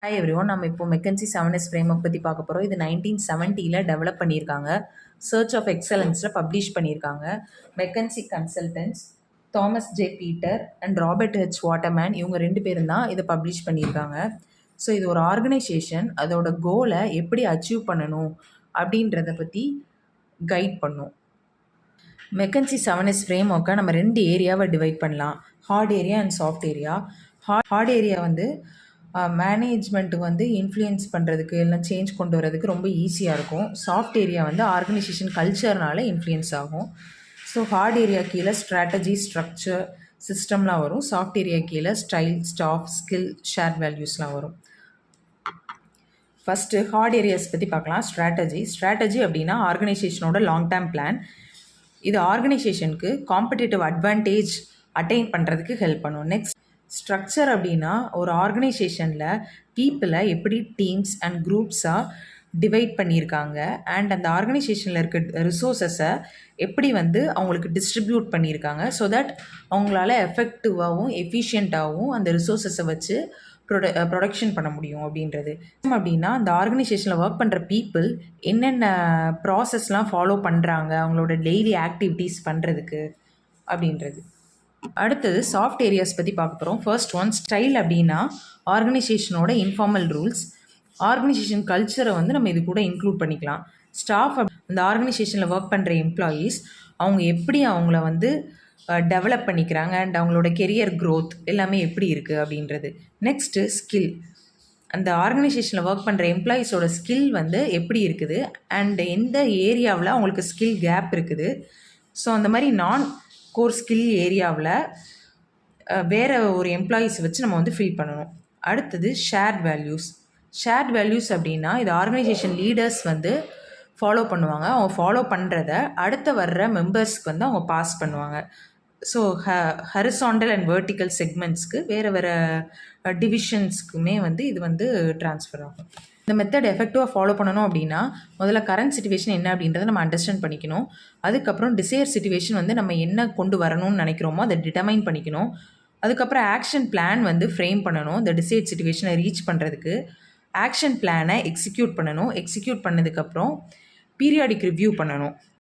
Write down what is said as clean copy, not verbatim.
Hi everyone. நம்ம இப்போ McKinsey 7S framework பற்றி பார்க்க போகிறோம். இது 1970 டெவலப் பண்ணியிருக்காங்க. சர்ச் ஆஃப் எக்ஸலன்ஸில் பப்ளிஷ் பண்ணியிருக்காங்க. McKinsey consultants Thomas J Peter and Robert H waterman இவங்க 2 பேரும் தான் இதை பப்ளிஷ் பண்ணியிருக்காங்க. ஸோ இது ஒரு ஆர்கனைசேஷன் அதோட கோலை எப்படி அச்சீவ் பண்ணணும் அப்படின்றத பற்றி கைட் பண்ணும். மெக்கன்சி 7S ஃப்ரேம்ஒர்க்கை நம்ம 2 ஏரியாவை டிவைட் பண்ணலாம். Hard area and soft area. Hard area மேனேஜ்மெண்ட்டுக்கு இன்ஃப்ளூயன்ஸ் பண்ணுறதுக்கு இல்லை சேஞ்ச் கொண்டு வரதுக்கு ரொம்ப ஈஸியாக இருக்கும். சாஃப்ட் ஏரியா ஆர்கனைசேஷன் கல்ச்சர்னால இன்ஃப்ளூயன்ஸ் ஆகும். ஸோ ஹார்ட் ஏரியா கீழே ஸ்ட்ராட்டஜி, ஸ்ட்ரக்சர், சிஸ்டம்லாம் வரும். சாஃப்ட் ஏரியா கீழே ஸ்டைல், ஸ்டாஃப், ஸ்கில், ஷேர் வேல்யூஸ்லாம் வரும். ஃபஸ்ட்டு ஹார்ட் ஏரியாஸ் பற்றி பார்க்கலாம். ஸ்ட்ராட்டஜி அப்படின்னா ஆர்கனைசேஷனோட லாங் டேர்ம் பிளான். இது ஆர்கனைசேஷனுக்கு காம்படிட்டிவ் அட்வான்டேஜ் அட்டைன் பண்ணுறதுக்கு ஹெல்ப் பண்ணும். நெக்ஸ்ட் ஸ்ட்ரக்சர் அப்படின்னா ஒரு ஆர்கனைசேஷனில் பீப்புளை எப்படி டீம்ஸ் அண்ட் குரூப்ஸாக டிவைட் பண்ணியிருக்காங்க அண்ட் அந்த ஆர்கனைசேஷனில் இருக்க ரிசோர்ஸஸை எப்படி அவங்களுக்கு டிஸ்ட்ரிபியூட் பண்ணியிருக்காங்க ஸோ தட் அவங்களால எஃபெக்டிவாகவும் எஃபிஷியண்ட்டாகவும் அந்த ரிசோர்ஸஸை வச்சு ப்ரொடக்ஷன் பண்ண முடியும் அப்படின்றது. அப்படின்னா அந்த ஆர்கனைசேஷனில் ஒர்க் பண்ணுற பீப்புள் என்னென்ன ப்ராசஸ்லாம் ஃபாலோ பண்ணுறாங்க அவங்களோட டெய்லி ஆக்டிவிட்டீஸ் பண்ணுறதுக்கு அப்படின்றது. அடுத்தது சாஃப்ட் ஏரியாஸ் பற்றி பார்க்க போகிறோம். ஃபர்ஸ்ட் ஒன் ஸ்டைல் அப்படின்னா ஆர்கனைசேஷனோட இன்ஃபார்மல் ரூல்ஸ். ஆர்கனைசேஷன் கல்ச்சரை நம்ம இது கூட இன்க்ளூட் பண்ணிக்கலாம். ஸ்டாஃப் அந்த ஆர்கனைசேஷனில் ஒர்க் பண்ணுற எம்ப்ளாயீஸ் அவங்க எப்படி அவங்கள டெவலப் பண்ணிக்கிறாங்க அண்ட் அவங்களோட கெரியர் க்ரோத் எல்லாமே எப்படி இருக்குது அப்படின்றது. Next skill. அந்த ஆர்கனைசேஷனில் ஒர்க் பண்ணுற எம்ப்ளாயீஸோட ஸ்கில் எப்படி இருக்குது அண்ட் எந்த ஏரியாவில் அவங்களுக்கு ஸ்கில் கேப் இருக்குது. ஸோ அந்த மாதிரி நான் கோர் ஸ்கில் ஏரியாவில் வேறு ஒரு எம்ப்ளாயீஸ் வச்சு நம்ம ஃபில் பண்ணணும். அடுத்தது ஷேர்ட் வேல்யூஸ் அப்படின்னா இது ஆர்கனைசேஷன் லீடர்ஸ் ஃபாலோ பண்ணுவாங்க. அவங்க ஃபாலோ பண்ணுறத அடுத்த வர்ற மெம்பர்ஸ்க்கு அவங்க பாஸ் பண்ணுவாங்க. ஸோ ஹரிசாண்டல் அண்ட் வெர்டிக்கல் செக்மெண்ட்ஸ்க்கு வேறு டிவிஷன்ஸ்க்குமே இது ட்ரான்ஸ்ஃபர் ஆகும். இந்த மெத்தட் எஃபெக்டிவாக ஃபாலோ பண்ணணும் அப்படின்னா முதல்ல கரண்ட் சிச்சுவேஷன் என்ன அப்படின்றத நம்ம அண்டர்ஸ்டாண்ட் பண்ணிக்கணும். அதுக்கப்புறம் டிசைர் சிச்சுவேஷன் நம்ம என்ன கொண்டு வரணும்னு நினைக்கிறோமோ அதை டிட்டர்மைன் பண்ணிக்கணும். அதுக்கப்புறம் ஆக்ஷன் பிளான் ஃப்ரேம் பண்ணணும். இந்த டிசைர் சிச்சுவேஷனை ரீச் பண்ணுறதுக்கு ஆக்ஷன் பிளானை எக்ஸிக்யூட் பண்ணணும். எக்ஸிக்யூட் பண்ணதுக்கப்புறம் பீரியாடிக் ரிவ்யூ பண்ணணும்.